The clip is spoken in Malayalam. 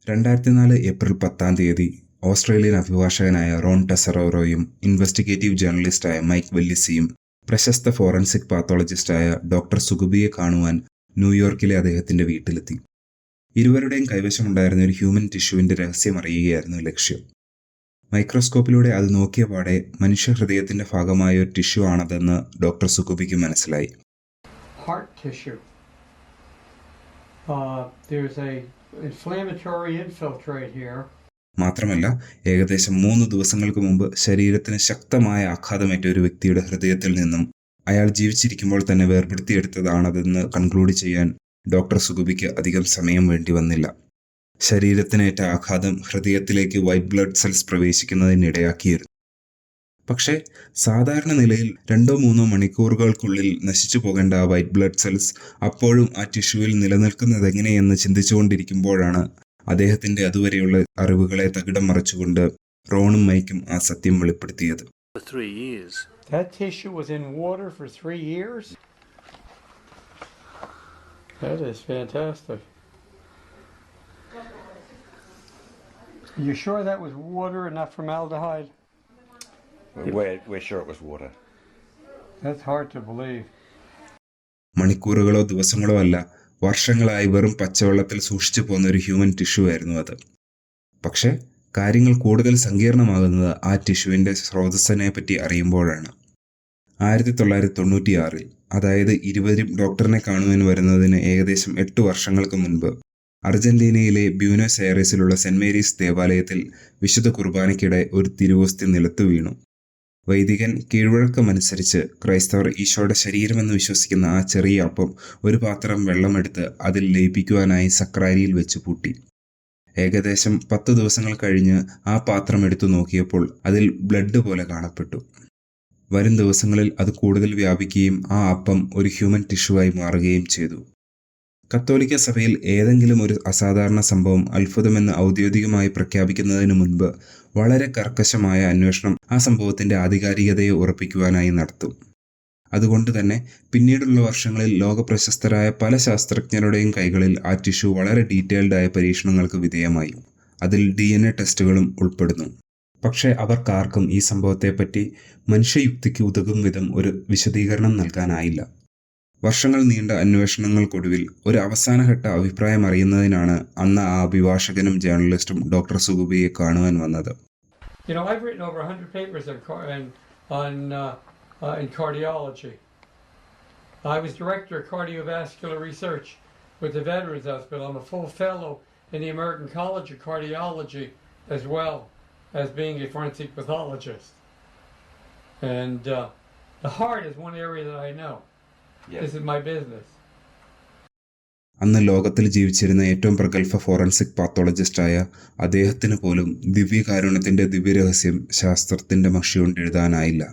2004 ഏപ്രിൽ 10 ഓസ്ട്രേലിയൻ അഭിഭാഷകനായ റോൺ ടെസറോയും ഇൻവെസ്റ്റിഗേറ്റീവ് ജേർണലിസ്റ്റായ മൈക്ക് വെല്ലിസിയും പ്രശസ്ത ഫോറൻസിക് പാത്തോളജിസ്റ്റായ ഡോക്ടർ സുഗുബിയെ കാണുവാൻ ന്യൂയോർക്കിലെ അദ്ദേഹത്തിന്റെ വീട്ടിലെത്തി. ഇരുവരുടെയും കൈവശമുണ്ടായിരുന്ന ഒരു ഹ്യൂമൻ ടിഷ്യൂവിന്റെ രഹസ്യം അറിയുകയായിരുന്നു ലക്ഷ്യം. മൈക്രോസ്കോപ്പിലൂടെ അത് നോക്കിയ പാടെ മനുഷ്യഹൃദയത്തിന്റെ ഭാഗമായ ഒരു ടിഷ്യൂ ആണതെന്ന് ഡോക്ടർ സുഗുബിക്ക് മനസ്സിലായി. Heart tissue. There's a inflammatory infiltrate here. മാത്രമല്ല, ഏകദേശം 3 ദിവസങ്ങൾക്ക് മുമ്പ് ശരീരത്തിന് ശക്തമായ ആഘാതമേറ്റ ഒരു വ്യക്തിയുടെ ഹൃദയത്തിൽ നിന്നും അയാൾ ജീവിച്ചിരിക്കുമ്പോൾ തന്നെ വേർപെടുത്തിയെടുത്തതാണതെന്ന് കൺക്ലൂഡ് ചെയ്യാൻ ഡോക്ടർ സുഗുബിക്ക് അധികം സമയം വേണ്ടി വന്നില്ല. ശരീരത്തിനേറ്റ ആഘാതം ഹൃദയത്തിലേക്ക് വൈറ്റ് ബ്ലഡ് സെൽസ് പ്രവേശിക്കുന്നതിനിടയാക്കിയിരുന്നു. പക്ഷേ സാധാരണ നിലയിൽ 2-3 മണിക്കൂറുകൾക്കുള്ളിൽ നശിച്ചു പോകേണ്ട ആ വൈറ്റ് ബ്ലഡ് സെൽസ് അപ്പോഴും ആ ടിഷ്യൂവിൽ നിലനിൽക്കുന്നതെങ്ങനെയെന്ന് ചിന്തിച്ചുകൊണ്ടിരിക്കുമ്പോഴാണ് അദ്ദേഹത്തിന്റെ അതുവരെയുള്ള അറിവുകളെ തകിടം മറിച്ചുകൊണ്ട് റോണും മൈക്കും ആ സത്യം വെളിപ്പെടുത്തിയത്. That tissue was in water for 3 years? That is fantastic. You sure that was water and not formaldehyde? We're sure it was water. That's hard to believe. മണിക്കൂറുകളോ ദിവസങ്ങളോ അല്ല, വർഷങ്ങളായി വെറും പച്ചവെള്ളത്തിൽ സൂക്ഷിച്ചു പോകുന്ന ഒരു ഹ്യൂമൻ ടിഷ്യൂ ആയിരുന്നു അത്. പക്ഷേ കാര്യങ്ങൾ കൂടുതൽ സങ്കീർണമാകുന്നത് ആ ടിഷ്യൂവിന്റെ സ്രോതസ്സിനെ പറ്റി അറിയുമ്പോഴാണ്. 1996, അതായത് 20 ഡോക്ടറിനെ കാണുവാൻ വരുന്നതിന് ഏകദേശം 8 വർഷങ്ങൾക്ക് മുൻപ് അർജന്റീനയിലെ ബ്യൂനോസ് എയറസിലുള്ള സെന്റ് മേരീസ് ദേവാലയത്തിൽ വിശുദ്ധ കുർബാനയ്ക്കിടെ ഒരു തിരുവോസ്തി നിലത്തു വീണു. വൈദികൻ കീഴ്വഴക്കമനുസരിച്ച് ക്രൈസ്തവർ ഈശോയുടെ ശരീരമെന്ന് വിശ്വസിക്കുന്ന ആ ചെറിയ അപ്പം ഒരു പാത്രം വെള്ളമെടുത്ത് അതിൽ ലയിപ്പിക്കുവാനായി സക്രാരിയിൽ വെച്ച് പൂട്ടി. ഏകദേശം 10 ദിവസങ്ങൾ കഴിഞ്ഞ് ആ പാത്രം എടുത്തു നോക്കിയപ്പോൾ അതിൽ ബ്ലഡ് പോലെ കാണപ്പെട്ടു. വരും ദിവസങ്ങളിൽ അത് കൂടുതൽ വ്യാപിക്കുകയും ആ അപ്പം ഒരു ഹ്യൂമൻ ടിഷ്യൂവായി മാറുകയും ചെയ്തു. കത്തോലിക്ക സഭയിൽ ഏതെങ്കിലും ഒരു അസാധാരണ സംഭവം അത്ഭുതമെന്ന് ഔദ്യോഗികമായി പ്രഖ്യാപിക്കുന്നതിന് മുൻപ് വളരെ കർക്കശമായ അന്വേഷണം ആ സംഭവത്തിന്റെ ആധികാരികതയെ ഉറപ്പിക്കുവാനായി നടത്തും. അതുകൊണ്ട് തന്നെ പിന്നീടുള്ള വർഷങ്ങളിൽ ലോകപ്രശസ്തരായ പല ശാസ്ത്രജ്ഞരുടെയും കൈകളിൽ ആ ടിഷ്യൂ വളരെ ഡീറ്റെയിൽഡായ പരീക്ഷണങ്ങൾക്ക് വിധേയമായി. അതിൽ DNA ടെസ്റ്റുകളും ഉൾപ്പെടുന്നു. പക്ഷേ അവർക്കാർക്കും ഈ സംഭവത്തെപ്പറ്റി മനുഷ്യയുക്തിക്ക് ഉതകും വിധം ഒരു വിശദീകരണം നൽകാനായില്ല. വർഷങ്ങൾ നീണ്ട അന്വേഷണങ്ങൾക്കൊടുവിൽ ഒരു അവസാനഘട്ട അഭിപ്രായം അറിയുന്നതിനാണ് അന്ന് ആ അഭിഭാഷകനും ജേർണലിസ്റ്റും ഡോക്ടർ സുഗുബിയെ കാണുവാൻ വന്നത്. I've written over 100 papers in cardiology. I was director of cardiovascular research with the Veterans Hospital. I'm a full fellow in the American College of Cardiology as well as being a forensic pathologist. And the heart is one area that I know. This is my business. അന്ന് ലോകത്തിൽ ജീവിച്ചിരുന്ന ഏറ്റവും പ്രഗത്ഭ ഫോറൻസിക് പാത്തോളജിസ്റ്റായ അദ്ദേഹത്തിന് പോലും ദിവ്യകാരുണ്യത്തിന്റെ ദിവ്യരഹസ്യം ശാസ്ത്രത്തിന്റെ മഷി കൊണ്ട് എഴുതാനായില്ല.